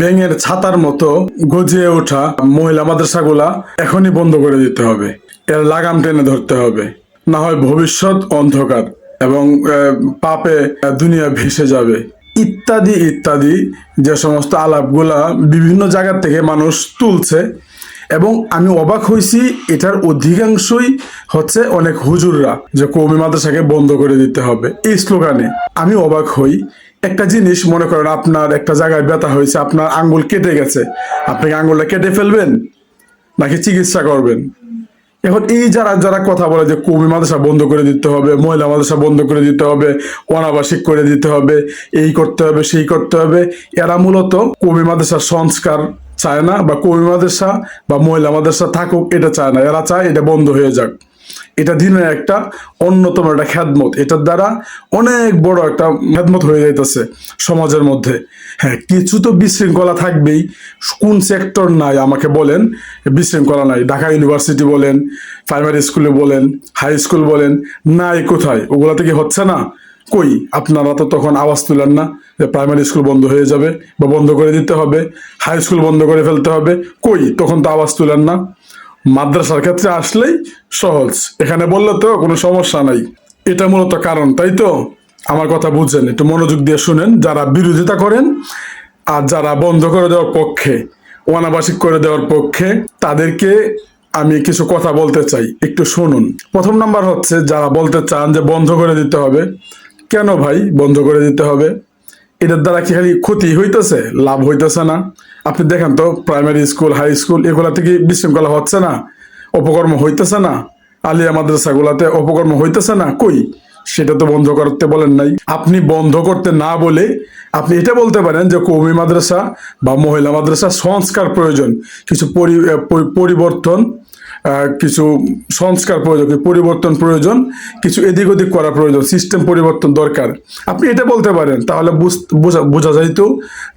ব্যাঙের ছাতার মতো গজিয়ে ওঠা মহিলা মাদ্রাসাগুলা এখনই বন্ধ করে দিতে হবে। এর লাগাম টেনে ধরতে হবে, না হয় ভবিষ্যৎ অন্ধকার এবং পাপে দুনিয়া ভেসে যাবে। ইত্যাদি ইত্যাদি যে সমস্ত আলাপগুলা বিভিন্ন জায়গা থেকে মানুষ তুলছে, এবং আমি অবাক হয়েছি এটার অধিকাংশই হচ্ছে অনেক হুজুররা, যে কওমি মাদ্রাসাকে বন্ধ করে দিতে হবে এই স্লোগানে। আমি অবাক হই। একটা জিনিস মনে করেন, আপনার একটা জায়গায় ব্যথা হয়েছে, আপনার আঙ্গুল কেটে গেছে, আপনি কি আঙ্গুলটা কেটে ফেলবেন নাকি চিকিৎসা করবেন? এখন এই যারা যারা কথা বলে যে কওমি মাদ্রাসা বন্ধ করে দিতে হবে, মহিলা মাদ্রাসা বন্ধ করে দিতে হবে, অনাবাসিক করে দিতে হবে, এই করতে হবে সেই করতে হবে, এরা মূলত কওমি মাদ্রাসার সংস্কার চায় না, বা কওমি মাদ্রাসা বা মহিলা মাদ্রাসা থাকুক এটা চায় না। এরা চায় এটা বন্ধ হয়ে যাক। এটা দিনের একটা অন্যতম একটা খেদমত, এটার দ্বারা অনেক বড় একটা খেদমত হয়ে যাইতেছে সমাজের মধ্যে। হ্যাঁ, কিছু তো বিশৃঙ্খলা থাকবেই। কোন সেক্টর নাই আমাকে বলেন বিশৃঙ্খলা নাই? ঢাকা ইউনিভার্সিটি বলেন, প্রাইমারি স্কুলে বলেন, হাই স্কুল বলেন, নাই কোথায়? ওগুলা থেকে হচ্ছে না? কই? আপনারা তো তখন আওয়াজ তুলেন না যে প্রাইমারি স্কুল বন্ধ হয়ে যাবে বা বন্ধ করে দিতে হবে, হাই স্কুল বন্ধ করে ফেলতে হবে। কই? তখন তো আওয়াজ তুলেন না। মাদ্রাসার ক্ষেত্রে আসলেই সহজ, এখানে বললে তো কোনো সমস্যা নাই। এটা মূলত কারণ, তাই তো? আমার কথা বুঝছেন? একটু মনোযোগ দিয়ে শুনেন, যারা বিরোধিতা করেন আর যারা বন্ধ করে দেওয়ার পক্ষে, অনাবাসিক করে দেওয়ার পক্ষে, তাদেরকে আমি কিছু কথা বলতে চাই, একটু শুনুন। প্রথম নাম্বার হচ্ছে, যারা বলতে চান যে বন্ধ করে দিতে হবে, কেন ভাই বন্ধ করে দিতে হবে? এটার দ্বারা কি খালি ক্ষতি হইতেছে, লাভ হইতেছে না? আপনি দেখেন তো, প্রাইমারি স্কুল, হাই স্কুল, এগুলা থেকে বিশৃঙ্খলা হচ্ছে না? অপকর্ম হইতেছে না? আলিয়া মাদ্রাসাগুলাতে অপকর্ম হইতেছে না? কই? সেটা তো বন্ধ করতে বলেন নাই। আপনি বন্ধ করতে না বলে আপনি এটা বলতে পারেন যে কওমি মাদ্রাসা বা মহিলা মাদ্রাসা সংস্কার প্রয়োজন, কিছু পরিবর্তন, কিছু সংস্কার প্রয়োজন, পরিবর্তন প্রয়োজন, কিছু এদিক ওদিক করা প্রয়োজন, সিস্টেম পরিবর্তন দরকার। আপনি এটা বলতে পারেন, তাহলে বোঝা যাইতো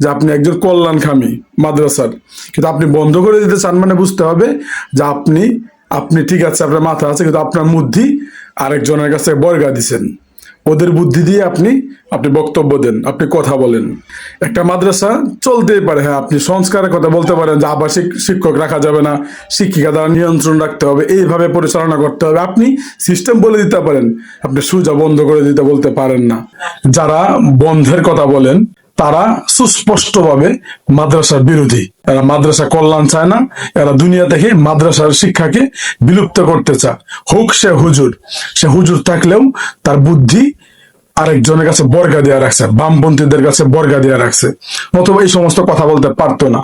যে আপনি একজন কল্যাণকামী মাদ্রাসার। কিন্তু আপনি বন্ধ করে দিতে চান মানে বুঝতে হবে যে আপনি ঠিক আছে, আপনার মাথা আছে, কিন্তু আপনার বুদ্ধি আরেকজনের কাছে বর্গা দিছেন। ওদের বুদ্ধি দিয়ে আপনি বক্তব্য দেন, আপনি কথা বলেন। একটা মাদ্রাসা চলতেই পারে, হ্যাঁ, আপনি সংস্কারের কথা বলতে পারেন যে আবাসিক শিক্ষক রাখা যাবে না, শিক্ষিকা দ্বারা নিয়ন্ত্রণ রাখতে হবে, এইভাবে পরিচালনা করতে হবে, আপনি সিস্টেম বলে দিতে পারেন। আপনি সোজা বন্ধ করে দিতে বলতে পারেন না। যারা বন্ধের কথা বলেন তারা সুস্পষ্টভাবে মাদ্রাসার বিরোধী। এরা মাদ্রাসা কল্যাণ চায় না, এরা দুনিয়া থেকে মাদ্রাসার শিক্ষাকে বিলুপ্ত করতে চায়। হোক সে হুজুর থাকলেও তার বুদ্ধি আরেকজনের কাছে বর্গা দেওয়া রাখছে, বামপন্থীদের কাছে বর্গা দেওয়া রাখছে, অথবা এই সমস্ত কথা বলতে পারতো না।